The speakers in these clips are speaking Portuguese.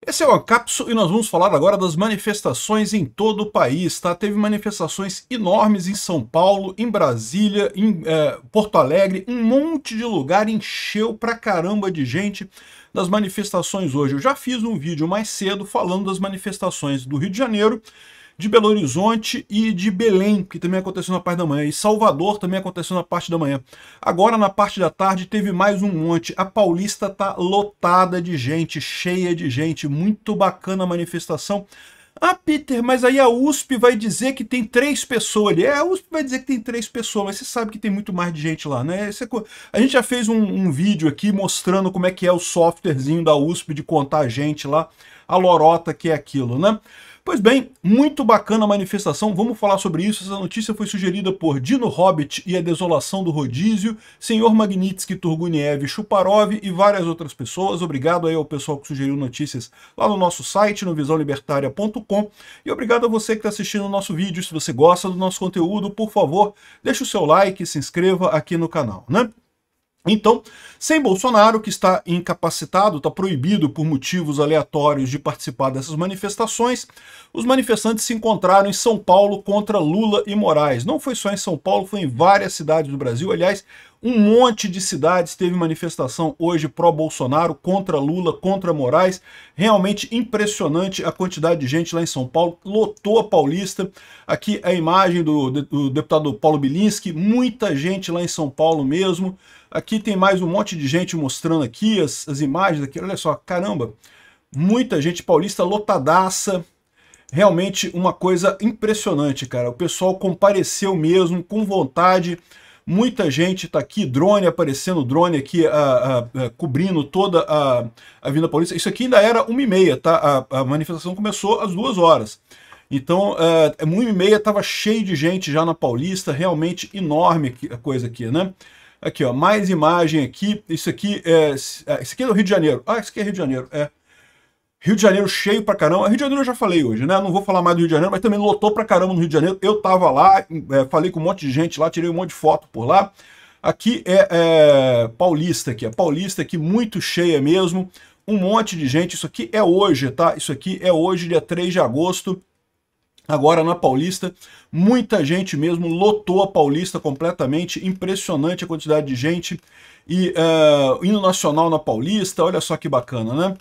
Esse é o Ancapso e nós vamos falar agora das manifestações em todo o país, tá? Teve manifestações enormes em São Paulo, em Brasília, em Porto Alegre, um monte de lugar encheu pra caramba de gente das manifestações hoje. Eu já fiz um vídeo mais cedo falando das manifestações do Rio de Janeiro, de Belo Horizonte e de Belém, que também aconteceu na parte da manhã, e Salvador também aconteceu na parte da manhã. Agora, na parte da tarde, teve mais um monte. A Paulista tá lotada de gente, cheia de gente, muito bacana a manifestação. Ah, Peter, mas aí a USP vai dizer que tem 3 pessoas ali. A USP vai dizer que tem 3 pessoas, mas você sabe que tem muito mais de gente lá, né? A gente já fez um vídeo aqui mostrando como é que é o softwarezinho da USP de contar a gente lá, a lorota que é aquilo, né? Pois bem, muito bacana a manifestação, vamos falar sobre isso. Essa notícia foi sugerida por Dino Hobbit e a Desolação do Rodízio, Senhor Magnitsky, Turguniev, Chuparov e várias outras pessoas. Obrigado aí ao pessoal que sugeriu notícias lá no nosso site, no visãolibertaria.com. E obrigado a você que está assistindo o nosso vídeo. Se você gosta do nosso conteúdo, por favor, deixe o seu like e se inscreva aqui no canal, né? Então, sem Bolsonaro, que está incapacitado, está proibido por motivos aleatórios de participar dessas manifestações, os manifestantes se encontraram em São Paulo contra Lula e Moraes. Não foi só em São Paulo, foi em várias cidades do Brasil. Aliás, um monte de cidades teve manifestação hoje pró-Bolsonaro, contra Lula, contra Moraes. Realmente impressionante a quantidade de gente lá em São Paulo. Lotou a Paulista. Aqui a imagem do deputado Paulo Bilinski. Muita gente lá em São Paulo mesmo. Aqui tem mais um monte de gente mostrando aqui as imagens aqui. Olha só, caramba. Muita gente paulista lotadaça. Realmente uma coisa impressionante, cara. O pessoal compareceu mesmo, com vontade. Muita gente está aqui, drone aparecendo, drone aqui cobrindo toda a Avenida Paulista. Isso aqui ainda era 1h30, tá? A manifestação começou às 2 horas. Então, 1h30 estava cheio de gente já na Paulista, realmente enorme a coisa aqui, né? Aqui, ó, mais imagem aqui. Isso aqui é do Rio de Janeiro. Ah, isso aqui é Rio de Janeiro, Rio de Janeiro cheio pra caramba. Rio de Janeiro eu já falei hoje, né? Não vou falar mais do Rio de Janeiro, mas também lotou pra caramba no Rio de Janeiro. Eu tava lá, falei com um monte de gente lá, tirei um monte de foto por lá. Aqui Paulista, aqui. A Paulista aqui muito cheia mesmo. Um monte de gente. Isso aqui é hoje, tá? Isso aqui é hoje, dia 3 de agosto. Agora na Paulista, muita gente mesmo, lotou a Paulista completamente, impressionante a quantidade de gente. E hino nacional na Paulista, olha só que bacana, né?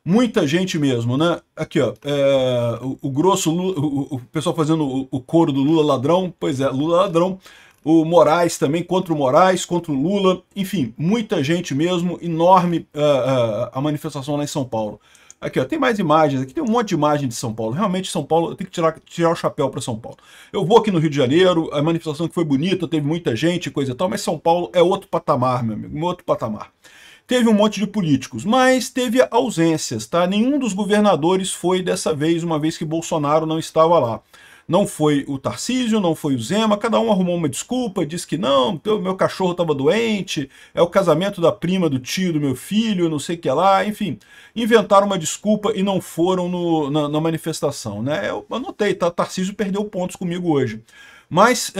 Muita gente mesmo, né? Aqui, ó, o grosso, o pessoal fazendo o coro do Lula ladrão, pois é, Lula ladrão. O Moraes também, contra o Moraes, contra o Lula, enfim, muita gente mesmo, enorme a manifestação lá em São Paulo. Aqui, ó, tem mais imagens, aqui tem um monte de imagem de São Paulo. Realmente, São Paulo, eu tenho que tirar o chapéu para São Paulo. Eu vou aqui no Rio de Janeiro, a manifestação que foi bonita, teve muita gente, coisa e tal, mas São Paulo é outro patamar, meu amigo, outro patamar. Teve um monte de políticos, mas teve ausências, tá? Nenhum dos governadores foi dessa vez, uma vez que Bolsonaro não estava lá. Não foi o Tarcísio, não foi o Zema, cada um arrumou uma desculpa, disse que não, meu cachorro estava doente, é o casamento da prima do tio do meu filho, não sei o que lá, enfim. Inventaram uma desculpa e não foram na manifestação, né? Eu anotei, tá? Tarcísio perdeu pontos comigo hoje. Mas,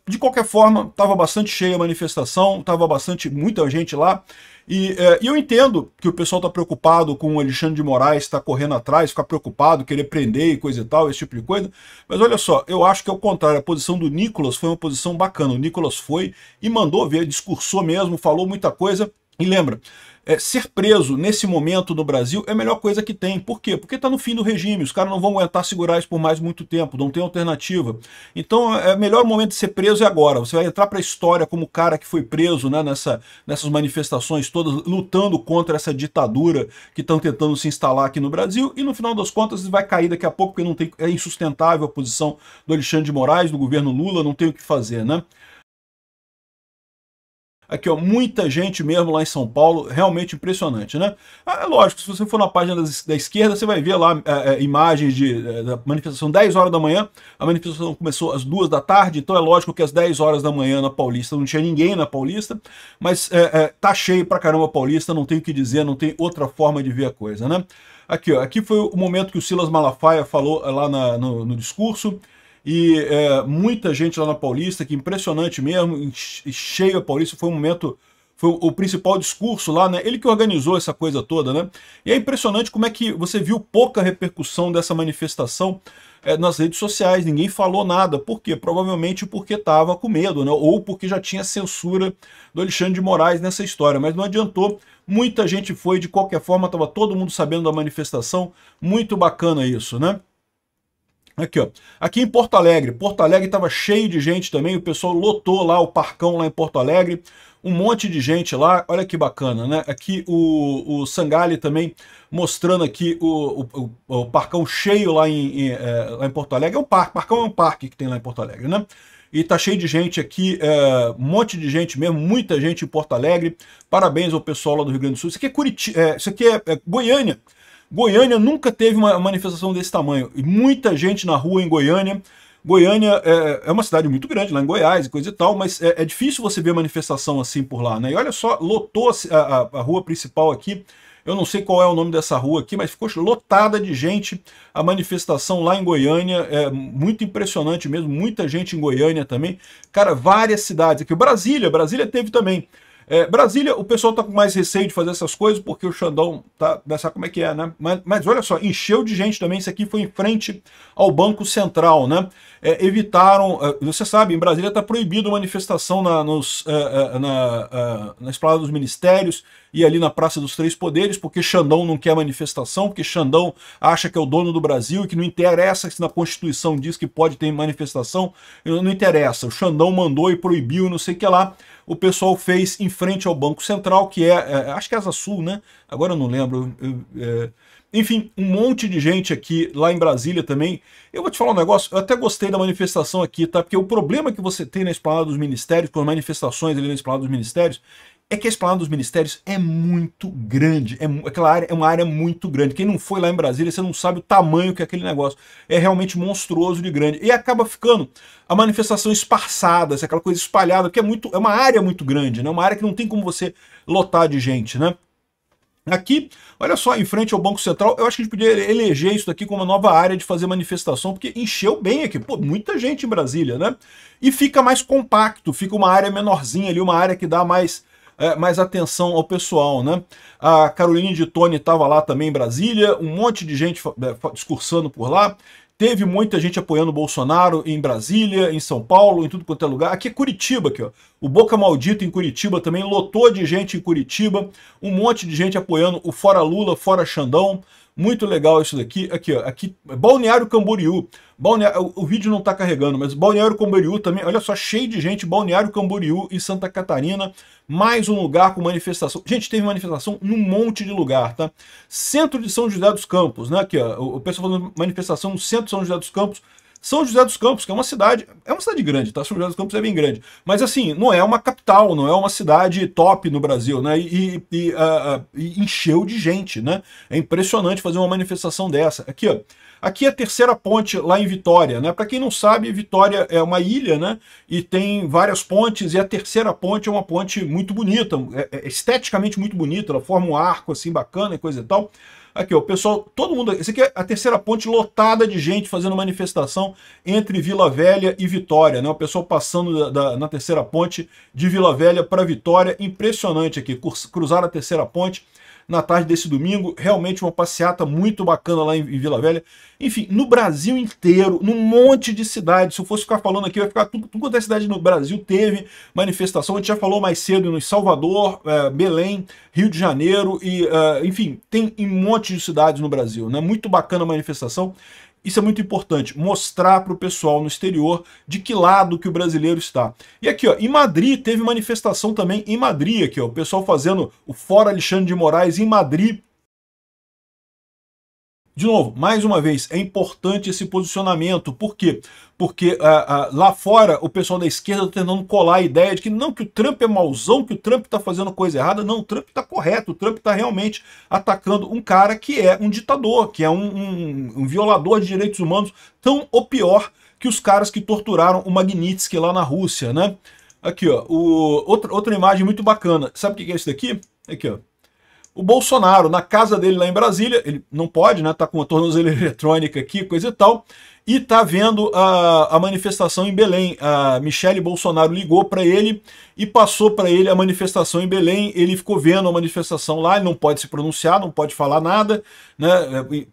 de qualquer forma, estava bastante cheia a manifestação, estava muita gente lá. E eu entendo que o pessoal está preocupado com o Alexandre de Moraes, está correndo atrás, ficar preocupado, querer prender e coisa e tal, esse tipo de coisa. Mas olha só, eu acho que ao contrário, a posição do Nicolas foi uma posição bacana. O Nicolas foi e mandou ver, discursou mesmo, falou muita coisa. E lembra, ser preso nesse momento no Brasil é a melhor coisa que tem. Por quê? Porque está no fim do regime, os caras não vão aguentar segurar isso por mais muito tempo, não tem alternativa. Então, o melhor momento de ser preso é agora. Você vai entrar para a história como o cara que foi preso, né, nessas manifestações todas, lutando contra essa ditadura que estão tentando se instalar aqui no Brasil, e no final das contas vai cair daqui a pouco, porque é insustentável a posição do Alexandre de Moraes, do governo Lula, não tem o que fazer, né? Aqui, ó, muita gente mesmo lá em São Paulo, realmente impressionante, né? É lógico, se você for na página da esquerda, você vai ver lá imagens da manifestação 10 horas da manhã, a manifestação começou às 2 da tarde, então é lógico que às 10 horas da manhã na Paulista não tinha ninguém na Paulista, mas tá cheio pra caramba a Paulista, não tem o que dizer, não tem outra forma de ver a coisa, né? Aqui, ó, aqui foi o momento que o Silas Malafaia falou lá no discurso. E muita gente lá na Paulista, que impressionante mesmo, cheio a Paulista, foi um momento foi o principal discurso lá, né? Ele que organizou essa coisa toda, né? E é impressionante como é que você viu pouca repercussão dessa manifestação nas redes sociais, ninguém falou nada. Por quê? Provavelmente porque estava com medo, né? Ou porque já tinha censura do Alexandre de Moraes nessa história, mas não adiantou, muita gente foi, de qualquer forma, estava todo mundo sabendo da manifestação, muito bacana isso, né? Aqui, ó. Aqui em Porto Alegre estava cheio de gente também, o pessoal lotou lá o Parcão lá em Porto Alegre, um monte de gente lá, olha que bacana, né? Aqui o Sangalli também mostrando aqui o Parcão cheio lá lá em Porto Alegre. É um parque, Parcão é um parque que tem lá em Porto Alegre, né? E tá cheio de gente aqui, um monte de gente mesmo, muita gente em Porto Alegre. Parabéns ao pessoal lá do Rio Grande do Sul. Isso aqui é Curitiba, isso aqui é Goiânia. Goiânia nunca teve uma manifestação desse tamanho. E muita gente na rua em Goiânia. Goiânia é uma cidade muito grande, lá em Goiás e coisa e tal, mas é difícil você ver manifestação assim por lá, né? E olha só, lotou a rua principal aqui. Eu não sei qual é o nome dessa rua aqui, mas ficou lotada de gente a manifestação lá em Goiânia. É muito impressionante mesmo, muita gente em Goiânia também. Cara, várias cidades aqui. Brasília teve também. Brasília, o pessoal tá com mais receio de fazer essas coisas, porque o Xandão tá, sabe como é que é, né? Mas olha só, encheu de gente também, isso aqui foi em frente ao Banco Central, né? Evitaram, você sabe, em Brasília tá proibido manifestação na Esplanada dos Ministérios e ali na Praça dos Três Poderes, porque Xandão não quer manifestação, porque Xandão acha que é o dono do Brasil e que não interessa se na Constituição diz que pode ter manifestação, não interessa, o Xandão mandou e proibiu, não sei o que lá. O pessoal fez em frente ao Banco Central, que acho que é Asa Sul, né? Agora eu não lembro. Enfim, um monte de gente aqui, lá em Brasília também. Eu vou te falar um negócio, eu até gostei da manifestação aqui, tá? Porque o problema que você tem na Esplanada dos Ministérios, com as manifestações ali na Esplanada dos Ministérios, é que a Esplanada dos Ministérios é muito grande, aquela área é uma área muito grande. Quem não foi lá em Brasília, você não sabe o tamanho que é aquele negócio. É realmente monstruoso de grande. E acaba ficando a manifestação esparçada, aquela coisa espalhada, porque é uma área muito grande, né? Uma área que não tem como você lotar de gente, né? Aqui, olha só, em frente ao Banco Central, eu acho que a gente podia eleger isso daqui como uma nova área de fazer manifestação, porque encheu bem aqui, pô, muita gente em Brasília, né? E fica mais compacto, fica uma área menorzinha ali, uma área que dá mais atenção ao pessoal, né? A Caroline de Tone estava lá também em Brasília, um monte de gente discursando por lá. Teve muita gente apoiando o Bolsonaro em Brasília, em São Paulo, em tudo quanto é lugar. Aqui é Curitiba, aqui, ó. O Boca Maldito em Curitiba também, lotou de gente em Curitiba. Um monte de gente apoiando o Fora Lula, Fora Xandão. Muito legal isso daqui. Aqui, ó. Aqui, Balneário Camboriú. O vídeo não está carregando, mas Balneário Camboriú também, olha só, cheio de gente. Balneário Camboriú em Santa Catarina. Mais um lugar com manifestação. Gente, teve manifestação num monte de lugar, tá? Centro de São José dos Campos, né? Aqui, ó, o pessoal falando manifestação no centro de São José dos Campos. São José dos Campos, que é uma cidade grande, tá? São José dos Campos é bem grande. Mas assim, não é uma capital, não é uma cidade top no Brasil, né? E encheu de gente, né? É impressionante fazer uma manifestação dessa. Aqui, ó. Aqui é a Terceira Ponte, lá em Vitória, né? Para quem não sabe, Vitória é uma ilha, né? E tem várias pontes, e a Terceira Ponte é uma ponte muito bonita, esteticamente muito bonita, ela forma um arco assim bacana e coisa e tal. Aqui, ó, o pessoal, todo mundo... Esse aqui é a Terceira Ponte lotada de gente fazendo manifestação entre Vila Velha e Vitória, né? O pessoal passando na Terceira Ponte de Vila Velha para Vitória. Impressionante aqui, cruzar a Terceira Ponte na tarde desse domingo, realmente uma passeata muito bacana lá em Vila Velha. Enfim, no Brasil inteiro, num monte de cidades, se eu fosse ficar falando aqui, vai ficar tudo quanto é cidade no Brasil teve manifestação. A gente já falou mais cedo em Salvador, Belém, Rio de Janeiro, e enfim, tem em um monte de cidades no Brasil, né? Muito bacana a manifestação. Isso é muito importante, mostrar para o pessoal no exterior de que lado que o brasileiro está. E aqui, ó, em Madrid, teve manifestação também em Madrid, aqui, ó, o pessoal fazendo o Fora Alexandre de Moraes em Madrid. De novo, mais uma vez, é importante esse posicionamento. Por quê? Porque lá fora o pessoal da esquerda está tentando colar a ideia de que não, que o Trump é mauzão, que o Trump está fazendo coisa errada. Não, o Trump está correto, o Trump está realmente atacando um cara que é um ditador, que é um violador de direitos humanos, tão ou pior que os caras que torturaram o Magnitsky lá na Rússia, né? Aqui, ó, outra imagem muito bacana. Sabe o que é isso daqui? Aqui, ó. O Bolsonaro, na casa dele lá em Brasília, ele não pode, né? Tá com a tornozeleira eletrônica aqui, coisa e tal. e tá vendo a manifestação em Belém. A Michele Bolsonaro ligou para ele e passou para ele a manifestação em Belém. Ele ficou vendo a manifestação lá, ele não pode se pronunciar, não pode falar nada, né,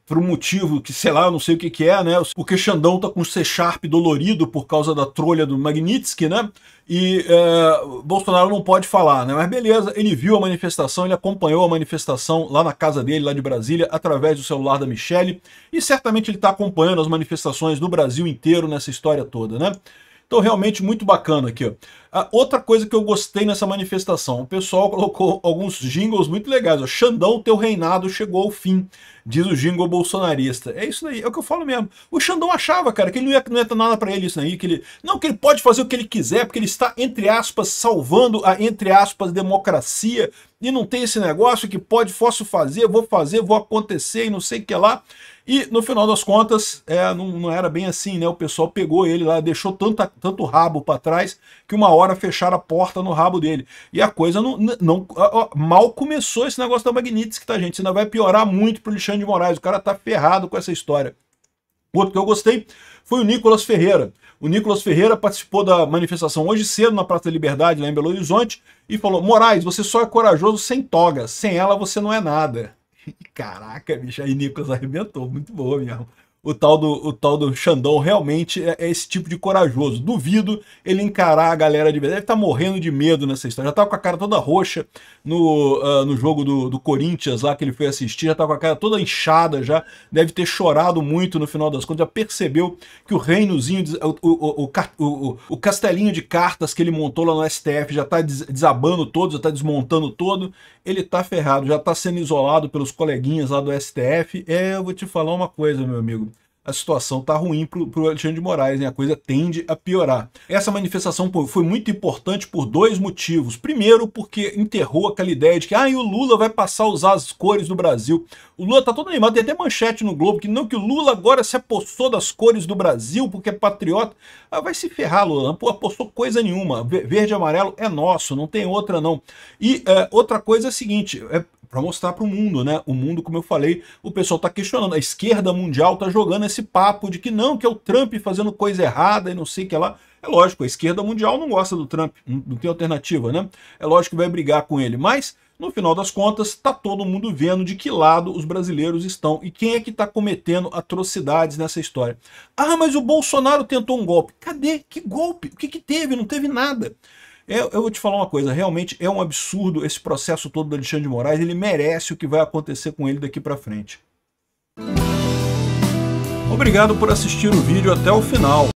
por um motivo que, sei lá, eu não sei o que que é, né, porque Xandão tá com o C# dolorido por causa da trolha do Magnitsky, né, e Bolsonaro não pode falar, né, mas beleza, ele viu a manifestação, ele acompanhou a manifestação lá na casa dele, lá de Brasília, através do celular da Michele, e certamente ele está acompanhando as manifestações do Brasil inteiro nessa história toda, né. Então, realmente muito bacana aqui, ó. Outra coisa que eu gostei nessa manifestação, o pessoal colocou alguns jingles muito legais, ó. Xandão, teu reinado chegou ao fim, diz o jingle bolsonarista. É isso aí, é o que eu falo mesmo. O Xandão achava, cara, que ele não ia ter nada pra ele isso aí, que ele pode fazer o que ele quiser, porque ele está, entre aspas, salvando a, entre aspas, democracia, e não tem esse negócio que posso fazer, vou acontecer e não sei o que lá. E no final das contas, não era bem assim, né? O pessoal pegou ele lá, deixou tanto rabo para trás, que uma hora fecharam a porta no rabo dele. E a coisa mal começou esse negócio da Magnitsky, tá, gente? Isso ainda vai piorar muito pro Alexandre de Moraes. O cara tá ferrado com essa história. Outro que eu gostei foi o Nicolas Ferreira. O Nicolas Ferreira participou da manifestação hoje cedo na Praça da Liberdade, lá em Belo Horizonte, e falou: Moraes, você só é corajoso sem toga, sem ela você não é nada. Caraca, bicho, aí Nicolas arrebentou, muito boa mesmo. O tal do Xandão realmente é esse tipo de corajoso. Duvido ele encarar a galera de verdade. Deve estar morrendo de medo nessa história. Já tá com a cara toda roxa no jogo do Corinthians lá que ele foi assistir. Já tá com a cara toda inchada já. Deve ter chorado muito no final das contas. Já percebeu que o reinozinho, o castelinho de cartas que ele montou lá no STF já tá desabando todo, já tá desmontando todo. Ele tá ferrado, já tá sendo isolado pelos coleguinhas lá do STF. Eu vou te falar uma coisa, meu amigo. A situação tá ruim pro Alexandre de Moraes, hein? A coisa tende a piorar. Essa manifestação foi muito importante por dois motivos. Primeiro, porque enterrou aquela ideia de que o Lula vai passar a usar as cores do Brasil. O Lula tá todo animado, tem até manchete no Globo, que o Lula agora se apossou das cores do Brasil porque é patriota. Vai se ferrar, Lula, não apossou coisa nenhuma. Verde e amarelo é nosso, não tem outra não. E outra coisa é a seguinte, para mostrar para o mundo, né? O mundo, como eu falei, o pessoal está questionando. A esquerda mundial está jogando esse papo de que não, que é o Trump fazendo coisa errada e não sei o que lá. É lógico, a esquerda mundial não gosta do Trump, não tem alternativa, né? É lógico que vai brigar com ele, mas no final das contas está todo mundo vendo de que lado os brasileiros estão e quem é que está cometendo atrocidades nessa história. Mas o Bolsonaro tentou um golpe. Cadê? Que golpe? O que teve? Não teve nada. Eu vou te falar uma coisa, realmente é um absurdo esse processo todo do Alexandre de Moraes, ele merece o que vai acontecer com ele daqui para frente. Obrigado por assistir o vídeo até o final.